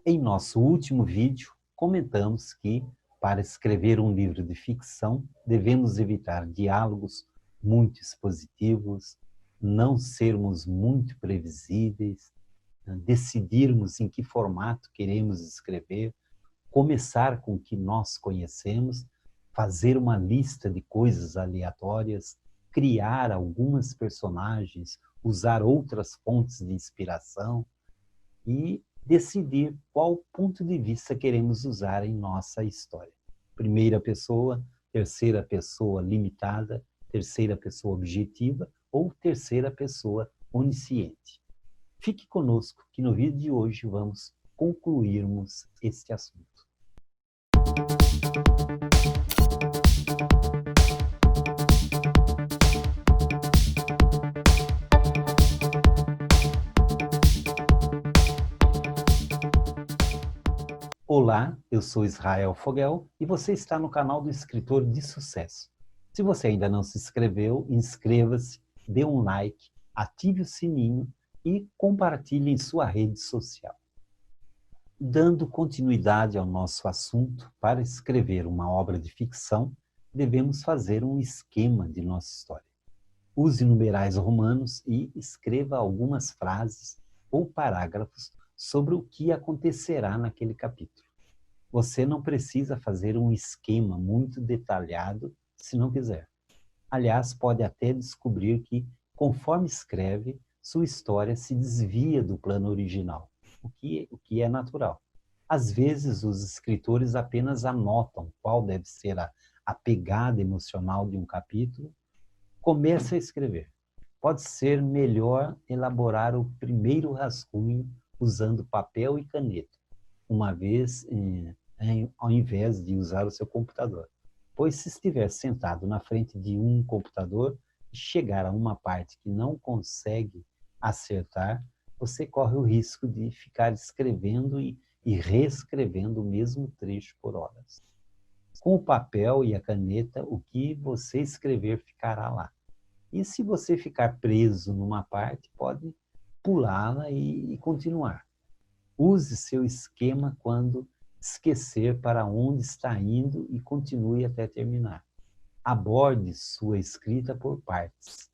Em nosso último vídeo, comentamos que, para escrever um livro de ficção, devemos evitar diálogos muito expositivos, não sermos muito previsíveis, decidirmos em que formato queremos escrever, começar com o que nós conhecemos, fazer uma lista de coisas aleatórias, criar algumas personagens, usar outras fontes de inspiração e decidir qual ponto de vista queremos usar em nossa história. Primeira pessoa, terceira pessoa limitada, terceira pessoa objetiva ou terceira pessoa onisciente. Fique conosco que no vídeo de hoje vamos concluirmos este assunto. Olá, eu sou Israel Fogel e você está no canal do Escritor de Sucesso. Se você ainda não se inscreveu, inscreva-se, dê um like, ative o sininho e compartilhe em sua rede social. Dando continuidade ao nosso assunto, para escrever uma obra de ficção, devemos fazer um esquema de nossa história. Use numerais romanos e escreva algumas frases ou parágrafos sobre o que acontecerá naquele capítulo. Você não precisa fazer um esquema muito detalhado se não quiser. Aliás, pode até descobrir que, conforme escreve, sua história se desvia do plano original, o que é natural. Às vezes, os escritores apenas anotam qual deve ser a pegada emocional de um capítulo. Comece a escrever. Pode ser melhor elaborar o primeiro rascunho usando papel e caneta, uma vez ao invés de usar o seu computador. Pois se estiver sentado na frente de um computador e chegar a uma parte que não consegue acertar, você corre o risco de ficar escrevendo e reescrevendo o mesmo trecho por horas. Com o papel e a caneta, o que você escrever ficará lá. E se você ficar preso numa parte, pode pulá-la e continuar. Use seu esquema quando esquecer para onde está indo e continue até terminar. Aborde sua escrita por partes.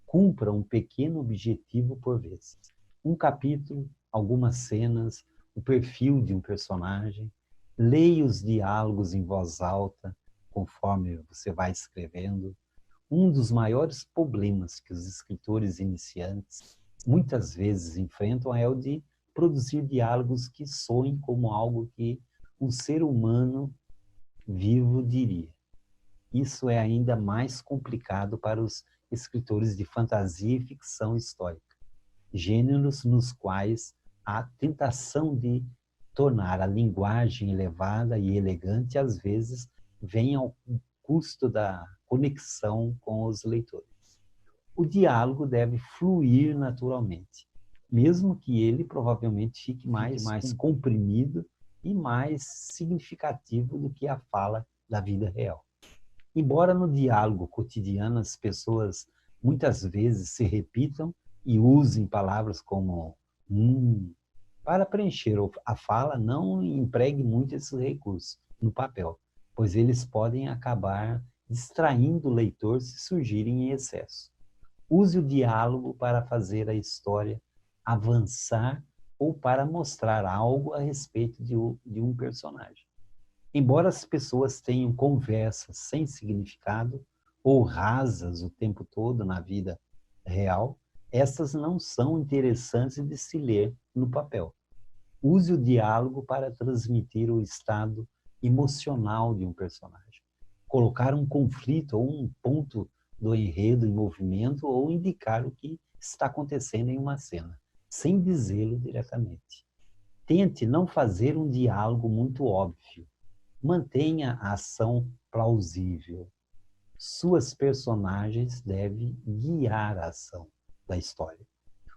Cumpra um pequeno objetivo por vez. Um capítulo, algumas cenas, o perfil de um personagem. Leia os diálogos em voz alta, conforme você vai escrevendo. Um dos maiores problemas que os escritores iniciantes muitas vezes enfrentam é o de produzir diálogos que soem como algo que um ser humano vivo diria. Isso é ainda mais complicado para os escritores de fantasia e ficção histórica, gêneros nos quais a tentação de tornar a linguagem elevada e elegante às vezes vem ao custo da conexão com os leitores. O diálogo deve fluir naturalmente, mesmo que ele provavelmente fique mais comprimido e mais significativo do que a fala da vida real. Embora no diálogo cotidiano as pessoas muitas vezes se repitam e usem palavras como para preencher a fala, não empregue muito esses recursos no papel, pois eles podem acabar distraindo o leitor se surgirem em excesso. Use o diálogo para fazer a história avançar ou para mostrar algo a respeito de um personagem. Embora as pessoas tenham conversas sem significado ou rasas o tempo todo na vida real, essas não são interessantes de se ler no papel. Use o diálogo para transmitir o estado emocional de um personagem, colocar um conflito ou um ponto do enredo em movimento ou indicar o que está acontecendo em uma cena, sem dizê-lo diretamente. Tente não fazer um diálogo muito óbvio. Mantenha a ação plausível. Suas personagens devem guiar a ação da história,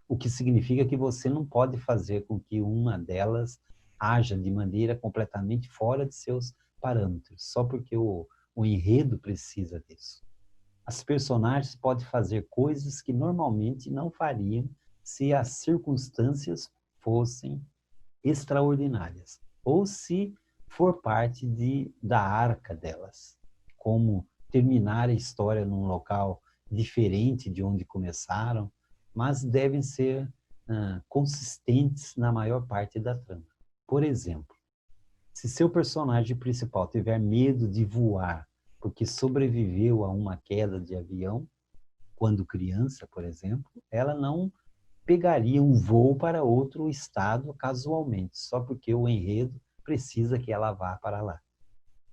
o que significa que você não pode fazer com que uma delas haja de maneira completamente fora de seus parâmetros, só porque o enredo precisa disso. As personagens podem fazer coisas que normalmente não fariam se as circunstâncias fossem extraordinárias, ou se for parte da arca delas, como terminar a história num local diferente de onde começaram, mas devem ser consistentes na maior parte da trama. Por exemplo, se seu personagem principal tiver medo de voar porque sobreviveu a uma queda de avião, quando criança, por exemplo, ela não pegaria um voo para outro estado casualmente, só porque o enredo precisa que ela vá para lá.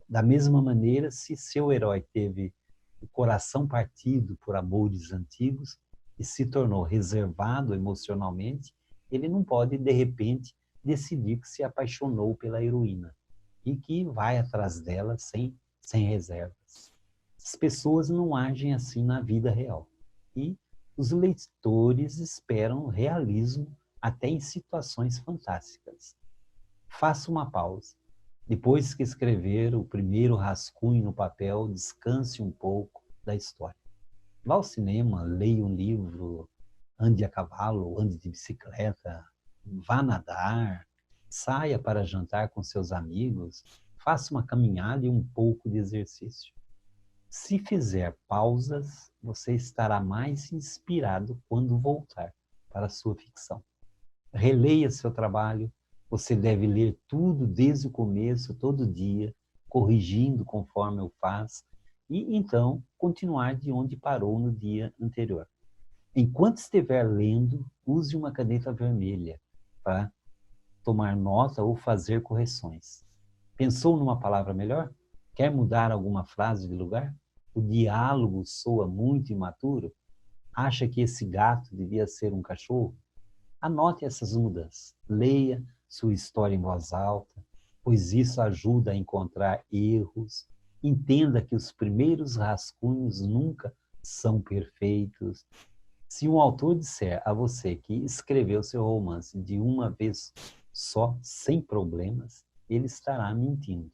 Da mesma maneira, se seu herói teve o coração partido por amores antigos e se tornou reservado emocionalmente, ele não pode, de repente, decidir que se apaixonou pela heroína e que vai atrás dela sem reservas. As pessoas não agem assim na vida real. E os leitores esperam realismo até em situações fantásticas. Faça uma pausa. Depois que escrever o primeiro rascunho no papel, descanse um pouco da história. Vá ao cinema, leia um livro, ande a cavalo, ande de bicicleta, vá nadar, saia para jantar com seus amigos, faça uma caminhada e um pouco de exercício. Se fizer pausas, você estará mais inspirado quando voltar para a sua ficção. Releia seu trabalho, você deve ler tudo desde o começo, todo dia, corrigindo conforme o faz, e então continuar de onde parou no dia anterior. Enquanto estiver lendo, use uma caneta vermelha para tomar nota ou fazer correções. Pensou numa palavra melhor? Quer mudar alguma frase de lugar? O diálogo soa muito imaturo? Acha que esse gato devia ser um cachorro? Anote essas mudanças. Leia sua história em voz alta, pois isso ajuda a encontrar erros. Entenda que os primeiros rascunhos nunca são perfeitos. Se um autor disser a você que escreveu seu romance de uma vez só, sem problemas, ele estará mentindo.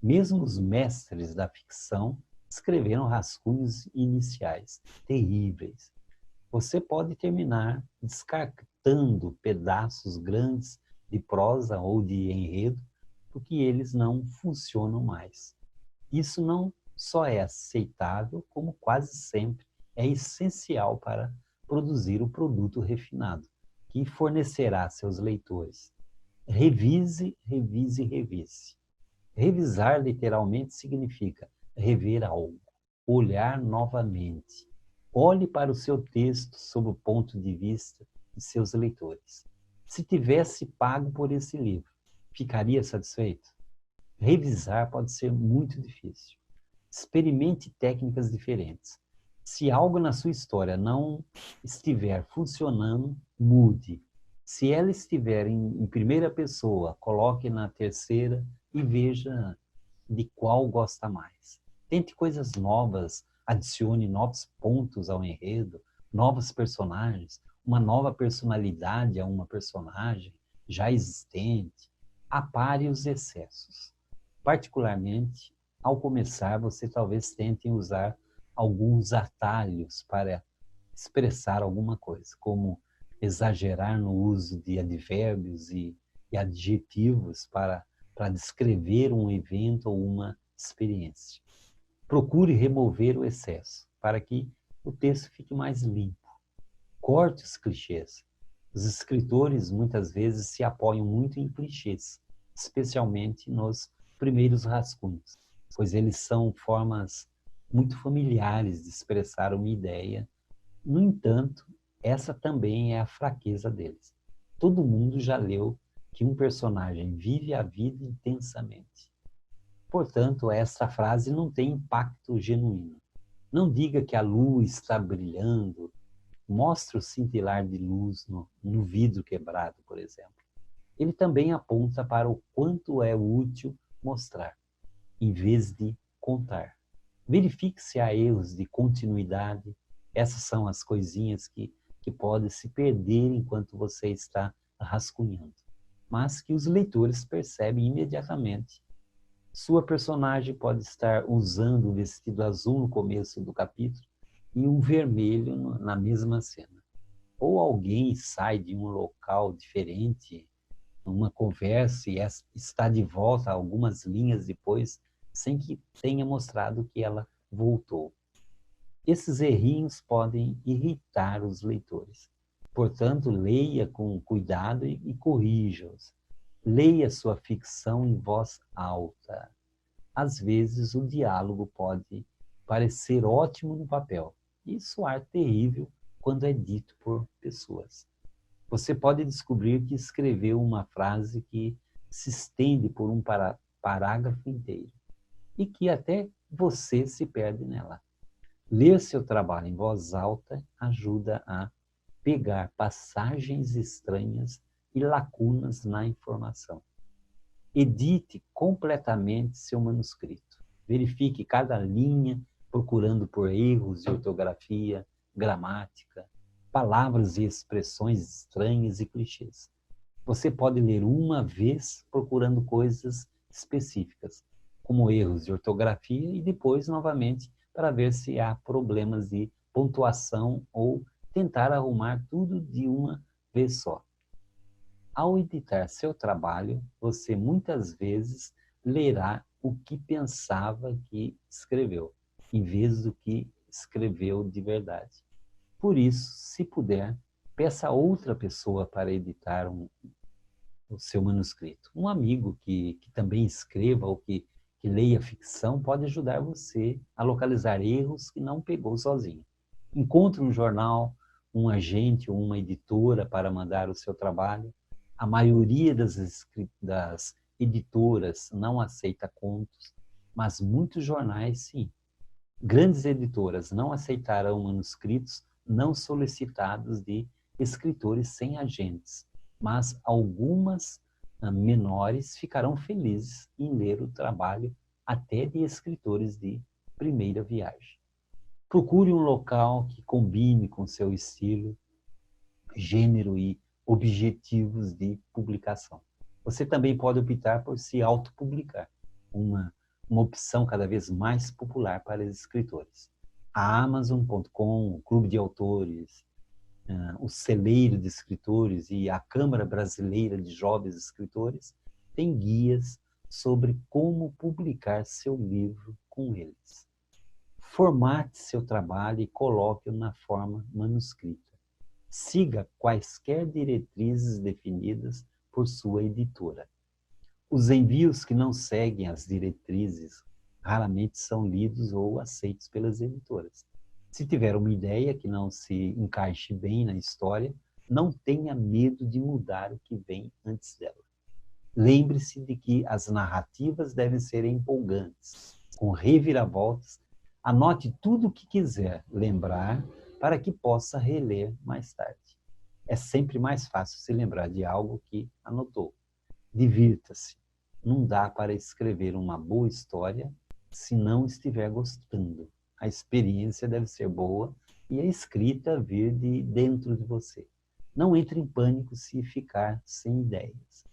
Mesmo os mestres da ficção escreveram rascunhos iniciais terríveis. Você pode terminar descartando pedaços grandes de prosa ou de enredo, porque eles não funcionam mais. Isso não só é aceitável, como quase sempre é essencial para produzir o produto refinado, que fornecerá a seus leitores. Revise, revise, revise. Revisar literalmente significa rever algo, olhar novamente. Olhe para o seu texto sob o ponto de vista de seus leitores. Se tivesse pago por esse livro, ficaria satisfeito? Revisar pode ser muito difícil. Experimente técnicas diferentes. Se algo na sua história não estiver funcionando, mude. Se ela estiver em primeira pessoa, coloque na terceira e veja de qual gosta mais. Tente coisas novas, adicione novos pontos ao enredo, novos personagens, uma nova personalidade a uma personagem já existente. Apare os excessos. Particularmente, ao começar, você talvez tente usar alguns atalhos para expressar alguma coisa, como exagerar no uso de advérbios e adjetivos para descrever um evento ou uma experiência. Procure remover o excesso, para que o texto fique mais limpo. Corte os clichês. Os escritores muitas vezes se apoiam muito em clichês, especialmente nos primeiros rascunhos, pois eles são formas muito familiares de expressar uma ideia. No entanto, essa também é a fraqueza deles. Todo mundo já leu que um personagem vive a vida intensamente. Portanto, essa frase não tem impacto genuíno. Não diga que a lua está brilhando, mostre o cintilar de luz no vidro quebrado, por exemplo. Ele também aponta para o quanto é útil mostrar, em vez de contar. Verifique se há erros de continuidade. Essas são as coisinhas que podem se perder enquanto você está rascunhando, mas que os leitores percebem imediatamente. Sua personagem pode estar usando um vestido azul no começo do capítulo e um vermelho na mesma cena. Ou alguém sai de um local diferente uma conversa e está de volta algumas linhas depois, sem que tenha mostrado que ela voltou. Esses errinhos podem irritar os leitores. Portanto, leia com cuidado e corrija-os. Leia sua ficção em voz alta. Às vezes, o diálogo pode parecer ótimo no papel e soar terrível quando é dito por pessoas. Você pode descobrir que escreveu uma frase que se estende por um parágrafo inteiro e que até você se perde nela. Ler seu trabalho em voz alta ajuda a pegar passagens estranhas e lacunas na informação. Edite completamente seu manuscrito. Verifique cada linha, procurando por erros de ortografia, gramática, palavras e expressões estranhas e clichês. Você pode ler uma vez procurando coisas específicas, como erros de ortografia, e depois novamente para ver se há problemas de pontuação ou tentar arrumar tudo de uma vez só. Ao editar seu trabalho, você muitas vezes lerá o que pensava que escreveu, em vez do que escreveu de verdade. Por isso, se puder, peça a outra pessoa para editar o seu manuscrito. Um amigo que também escreva ou que leia ficção pode ajudar você a localizar erros que não pegou sozinho. Encontre um jornal, um agente ou uma editora para mandar o seu trabalho. A maioria das editoras não aceita contos, mas muitos jornais sim. Grandes editoras não aceitarão manuscritos não solicitados de escritores sem agentes, mas algumas menores ficarão felizes em ler o trabalho até de escritores de primeira viagem. Procure um local que combine com seu estilo, gênero e objetivos de publicação. Você também pode optar por se autopublicar, uma opção cada vez mais popular para os escritores. A Amazon.com, o Clube de Autores, o Celeiro de Escritores e a Câmara Brasileira de Jovens Escritores têm guias sobre como publicar seu livro com eles. Formate seu trabalho e coloque-o na forma manuscrita. Siga quaisquer diretrizes definidas por sua editora. Os envios que não seguem as diretrizes raramente são lidos ou aceitos pelas editoras. Se tiver uma ideia que não se encaixe bem na história, não tenha medo de mudar o que vem antes dela. Lembre-se de que as narrativas devem ser empolgantes, com reviravoltas. Anote tudo o que quiser lembrar para que possa reler mais tarde. É sempre mais fácil se lembrar de algo que anotou. Divirta-se. Não dá para escrever uma boa história se não estiver gostando. A experiência deve ser boa e a escrita vir de dentro de você. Não entre em pânico se ficar sem ideias.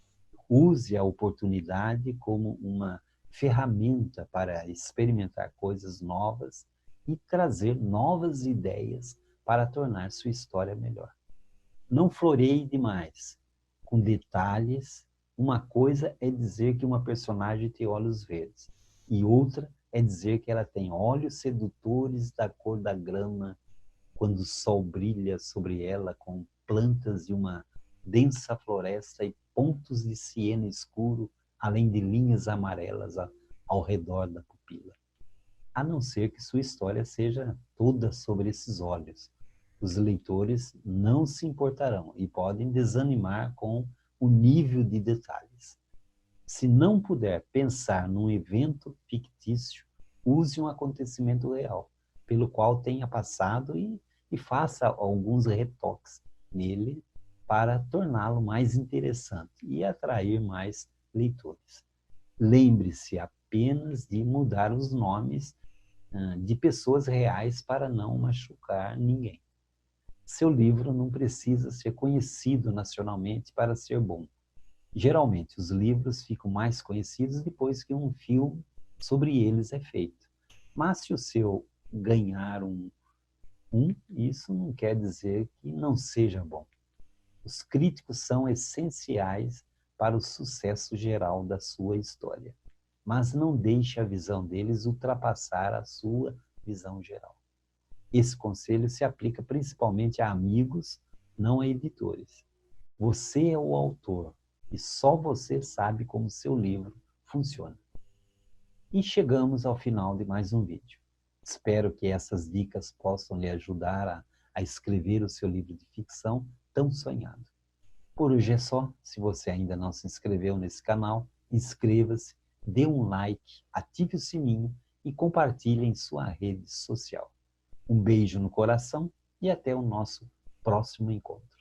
Use a oportunidade como uma ferramenta para experimentar coisas novas e trazer novas ideias para tornar sua história melhor. Não floreie demais, com detalhes. Uma coisa é dizer que uma personagem tem olhos verdes, e outra é dizer que ela tem olhos sedutores da cor da grama, quando o sol brilha sobre ela com plantas de uma densa floresta e pontos de cieno escuro, além de linhas amarelas ao redor da pupila. A não ser que sua história seja toda sobre esses olhos. Os leitores não se importarão e podem desanimar com o nível de detalhes. Se não puder pensar num evento fictício, use um acontecimento real, pelo qual tenha passado e faça alguns retoques nele para torná-lo mais interessante e atrair mais leitores. Lembre-se apenas de mudar os nomes de pessoas reais para não machucar ninguém. Seu livro não precisa ser conhecido nacionalmente para ser bom. Geralmente, os livros ficam mais conhecidos depois que um filme sobre eles é feito. Mas se o seu ganhar isso não quer dizer que não seja bom. Os críticos são essenciais para o sucesso geral da sua história. Mas não deixe a visão deles ultrapassar a sua visão geral. Esse conselho se aplica principalmente a amigos, não a editores. Você é o autor e só você sabe como seu livro funciona. E chegamos ao final de mais um vídeo. Espero que essas dicas possam lhe ajudar a escrever o seu livro de ficção tão sonhado. Por hoje é só. Se você ainda não se inscreveu nesse canal, inscreva-se, dê um like, ative o sininho e compartilhe em sua rede social. Um beijo no coração e até o nosso próximo encontro.